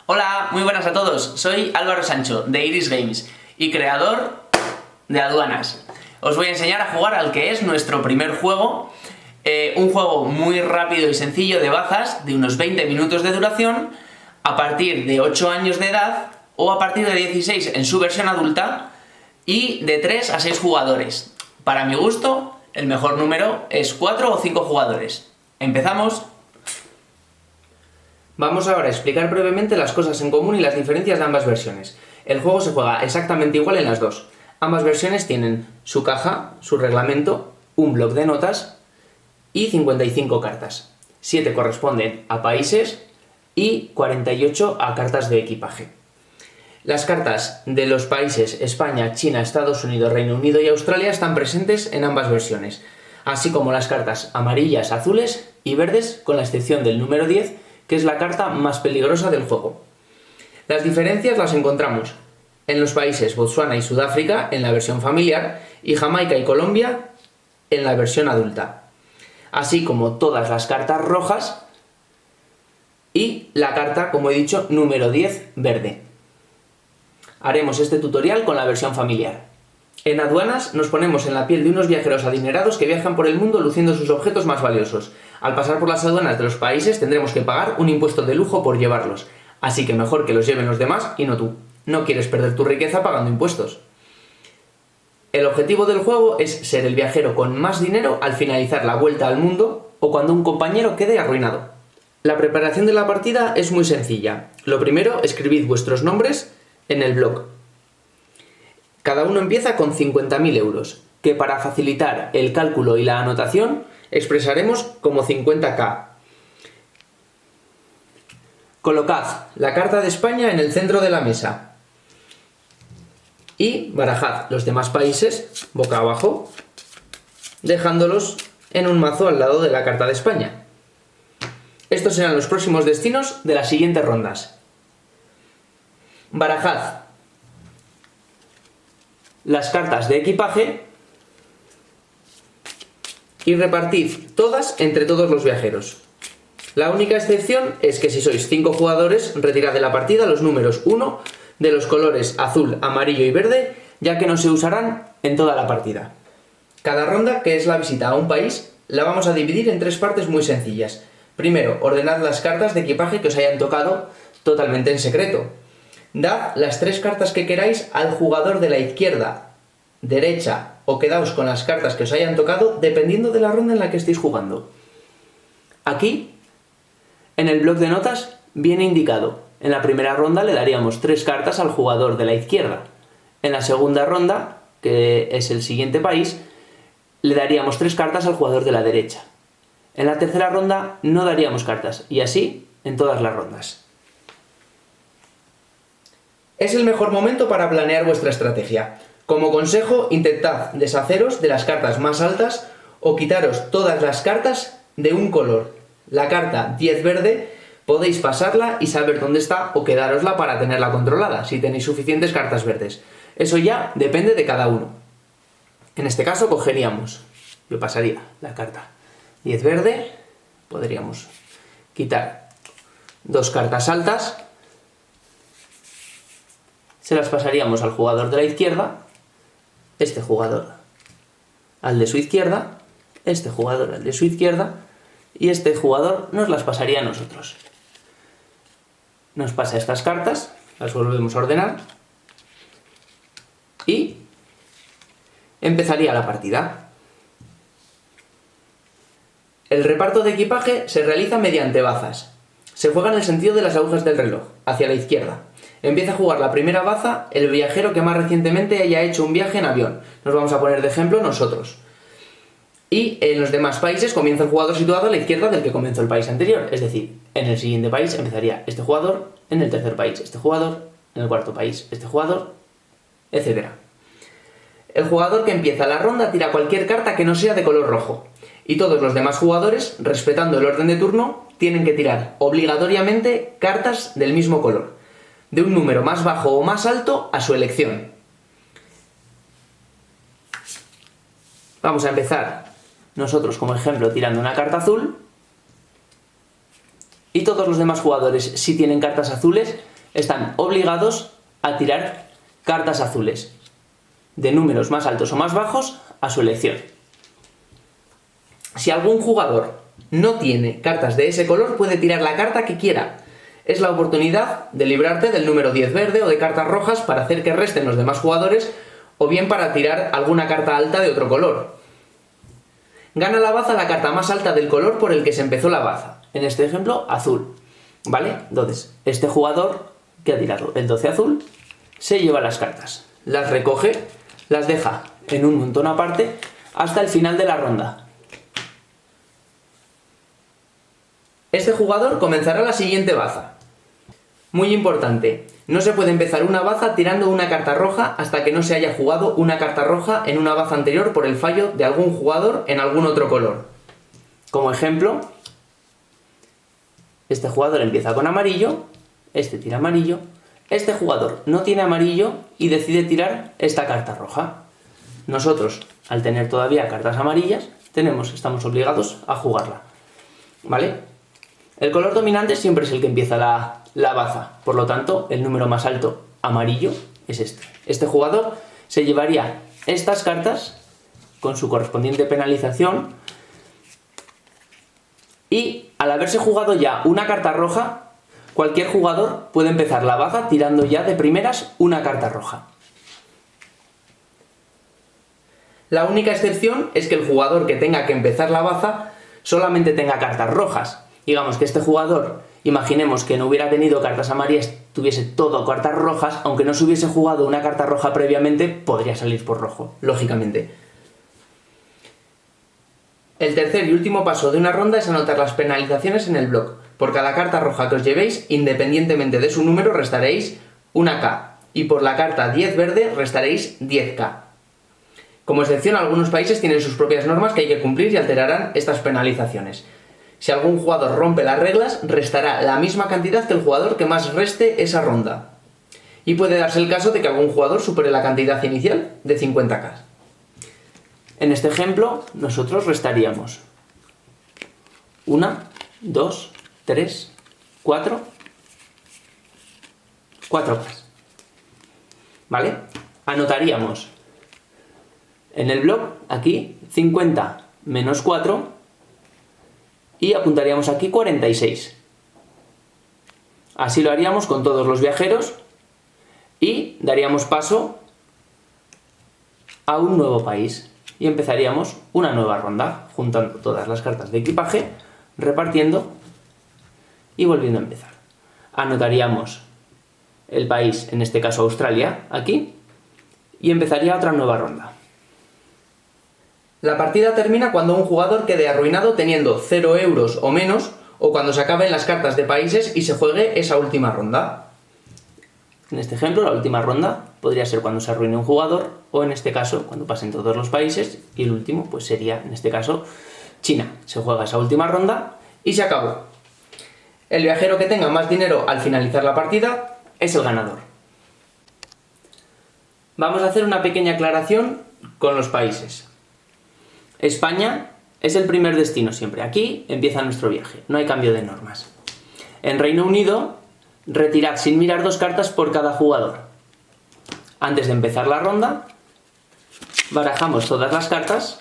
Hola, muy buenas a todos. Soy Álvaro Sancho de Iris Games y creador de Aduanas. Os voy a enseñar a jugar al que es nuestro primer juego, un juego muy rápido y sencillo de bazas, de unos 20 minutos de duración, a partir de 8 años de edad o a partir de 16 en su versión adulta y de 3 a 6 jugadores. Para mi gusto, el mejor número es 4 o 5 jugadores. ¡Empezamos! Vamos ahora a explicar brevemente las cosas en común y las diferencias de ambas versiones. El juego se juega exactamente igual en las dos. Ambas versiones tienen su caja, su reglamento, un bloc de notas y 55 cartas. 7 corresponden a países y 48 a cartas de equipaje. Las cartas de los países España, China, Estados Unidos, Reino Unido y Australia están presentes en ambas versiones, así como las cartas amarillas, azules y verdes, con la excepción del número 10, que es la carta más peligrosa del juego. Las diferencias las encontramos en los países Botsuana y Sudáfrica en la versión familiar y Jamaica y Colombia en la versión adulta, así como todas las cartas rojas y la carta, como he dicho, número 10 verde. Haremos este tutorial con la versión familiar. En Aduanas nos ponemos en la piel de unos viajeros adinerados que viajan por el mundo luciendo sus objetos más valiosos. Al pasar por las aduanas de los países tendremos que pagar un impuesto de lujo por llevarlos, así que mejor que los lleven los demás y no tú. No quieres perder tu riqueza pagando impuestos. El objetivo del juego es ser el viajero con más dinero al finalizar la vuelta al mundo o cuando un compañero quede arruinado. La preparación de la partida es muy sencilla. Lo primero, escribid vuestros nombres en el bloc. Cada uno empieza con 50.000 euros, que para facilitar el cálculo y la anotación expresaremos como 50.000. Colocad la carta de España en el centro de la mesa y barajad los demás países boca abajo, dejándolos en un mazo al lado de la carta de España. Estos serán los próximos destinos de las siguientes rondas. Barajad las cartas de equipaje y repartid todas entre todos los viajeros. La única excepción es que si sois 5 jugadores, retirad de la partida los números 1 de los colores azul, amarillo y verde, ya que no se usarán en toda la partida. Cada ronda, que es la visita a un país, la vamos a dividir en 3 partes muy sencillas. Primero, ordenad las cartas de equipaje que os hayan tocado totalmente en secreto. Dad las 3 cartas que queráis al jugador de la izquierda, derecha o quedaos con las cartas que os hayan tocado dependiendo de la ronda en la que estéis jugando. Aquí, en el bloc de notas, viene indicado. En la primera ronda le daríamos 3 cartas al jugador de la izquierda. En la segunda ronda, que es el siguiente país, le daríamos 3 cartas al jugador de la derecha. En la tercera ronda no daríamos cartas, y así en todas las rondas. Es el mejor momento para planear vuestra estrategia. Como consejo, intentad deshaceros de las cartas más altas o quitaros todas las cartas de un color. La carta 10 verde podéis pasarla y saber dónde está o quedárosla para tenerla controlada, si tenéis suficientes cartas verdes. Eso ya depende de cada uno. En este caso yo pasaría la carta 10 verde, podríamos quitar 2 cartas altas, se las pasaríamos al jugador de la izquierda, este jugador al de su izquierda, este jugador al de su izquierda, y este jugador nos las pasaría a nosotros. Nos pasa estas cartas, las volvemos a ordenar, y empezaría la partida. El reparto de equipaje se realiza mediante bazas. Se juega en el sentido de las agujas del reloj, hacia la izquierda. Empieza a jugar la primera baza el viajero que más recientemente haya hecho un viaje en avión. Nos vamos a poner de ejemplo nosotros. Y en los demás países comienza el jugador situado a la izquierda del que comenzó el país anterior. Es decir, en el siguiente país empezaría este jugador, en el tercer país este jugador, en el cuarto país este jugador, etc. El jugador que empieza la ronda tira cualquier carta que no sea de color rojo. Y todos los demás jugadores, respetando el orden de turno, tienen que tirar obligatoriamente cartas del mismo color, de un número más bajo o más alto a su elección. Vamos a empezar nosotros como ejemplo tirando una carta azul y todos los demás jugadores, si tienen cartas azules, están obligados a tirar cartas azules, de números más altos o más bajos a su elección. Si algún jugador no tiene cartas de ese color, puede tirar la carta que quiera. Es la oportunidad de librarte del número 10 verde o de cartas rojas para hacer que resten los demás jugadores, o bien para tirar alguna carta alta de otro color. Gana la baza la carta más alta del color por el que se empezó la baza. En este ejemplo, azul. ¿Vale? Entonces, este jugador que ha tirado el 12 azul se lleva las cartas. Las recoge, las deja en un montón aparte hasta el final de la ronda. Este jugador comenzará la siguiente baza. Muy importante, no se puede empezar una baza tirando una carta roja hasta que no se haya jugado una carta roja en una baza anterior por el fallo de algún jugador en algún otro color. Como ejemplo, este jugador empieza con amarillo, este tira amarillo, este jugador no tiene amarillo y decide tirar esta carta roja. Nosotros, al tener todavía cartas amarillas, estamos obligados a jugarla. ¿Vale? El color dominante siempre es el que empieza la baza, por lo tanto, el número más alto amarillo es este. Este jugador se llevaría estas cartas con su correspondiente penalización y al haberse jugado ya una carta roja, cualquier jugador puede empezar la baza tirando ya de primeras una carta roja. La única excepción es que el jugador que tenga que empezar la baza solamente tenga cartas rojas. Digamos que este jugador, imaginemos que no hubiera tenido cartas amarillas, tuviese todo cartas rojas, aunque no se hubiese jugado una carta roja previamente, podría salir por rojo, lógicamente. El tercer y último paso de una ronda es anotar las penalizaciones en el bloc. Por cada carta roja que os llevéis, independientemente de su número, restaréis una K. Y por la carta 10 verde, restaréis 10K. Como excepción, algunos países tienen sus propias normas que hay que cumplir y alterarán estas penalizaciones. Si algún jugador rompe las reglas, restará la misma cantidad que el jugador que más reste esa ronda. Y puede darse el caso de que algún jugador supere la cantidad inicial de 50K. En este ejemplo, nosotros restaríamos 1, 2, 3, 4 K. ¿Vale? Anotaríamos en el bloc, aquí, 50 menos 4 y apuntaríamos aquí 46. Así lo haríamos con todos los viajeros y daríamos paso a un nuevo país y empezaríamos una nueva ronda, juntando todas las cartas de equipaje, repartiendo y volviendo a empezar. Anotaríamos el país, en este caso Australia, aquí, y empezaría otra nueva ronda. La partida termina cuando un jugador quede arruinado teniendo 0 euros o menos, o cuando se acaben las cartas de países y se juegue esa última ronda. En este ejemplo, la última ronda podría ser cuando se arruine un jugador, o en este caso, cuando pasen todos los países, y el último pues sería, en este caso, China. Se juega esa última ronda y se acabó. El viajero que tenga más dinero al finalizar la partida es el ganador. Vamos a hacer una pequeña aclaración con los países. España es el primer destino siempre. Aquí empieza nuestro viaje, no hay cambio de normas. En Reino Unido, retirad sin mirar 2 cartas por cada jugador. Antes de empezar la ronda, barajamos todas las cartas.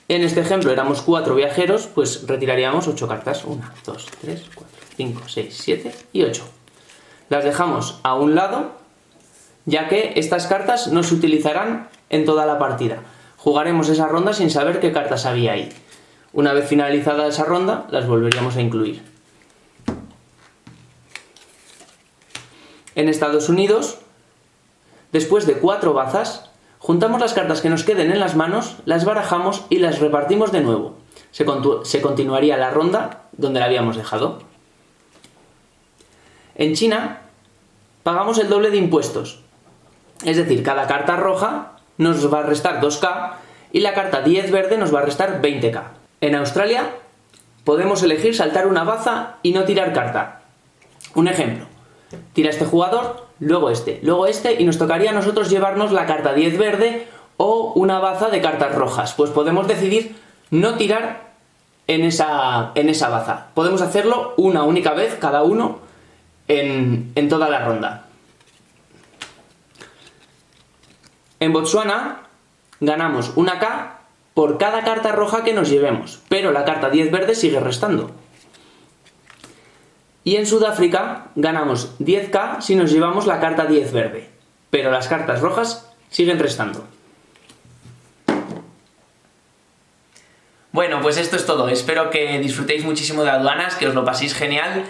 En este ejemplo éramos 4 viajeros, pues retiraríamos 8 cartas. 1, 2, 3, 4, 5, 6, 7 y 8. Las dejamos a un lado, ya que estas cartas no se utilizarán en toda la partida. Jugaremos esa ronda sin saber qué cartas había ahí. Una vez finalizada esa ronda, las volveríamos a incluir. En Estados Unidos, después de 4 bazas, juntamos las cartas que nos queden en las manos, las barajamos y las repartimos de nuevo. Se continuaría la ronda donde la habíamos dejado. En China, pagamos el doble de impuestos. Es decir, cada carta roja nos va a restar 2K y la carta 10 verde nos va a restar 20K. En Australia podemos elegir saltar una baza y no tirar carta. Un ejemplo, tira este jugador, luego este y nos tocaría a nosotros llevarnos la carta 10 verde o una baza de cartas rojas. Pues podemos decidir no tirar en esa baza. Podemos hacerlo una única vez cada uno en toda la ronda. En Botsuana ganamos una K por cada carta roja que nos llevemos, pero la carta 10 verde sigue restando. Y en Sudáfrica ganamos 10K si nos llevamos la carta 10 verde, pero las cartas rojas siguen restando. Bueno, pues esto es todo. Espero que disfrutéis muchísimo de aduanas, que os lo paséis genial,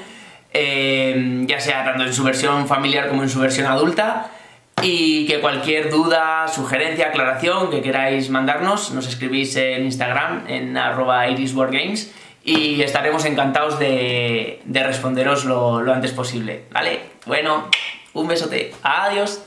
ya sea tanto en su versión familiar como en su versión adulta, y que cualquier duda, sugerencia, aclaración que queráis mandarnos, nos escribís en Instagram, en @irisboardgames, y estaremos encantados de responderos lo antes posible, ¿vale? Bueno, un besote. Adiós.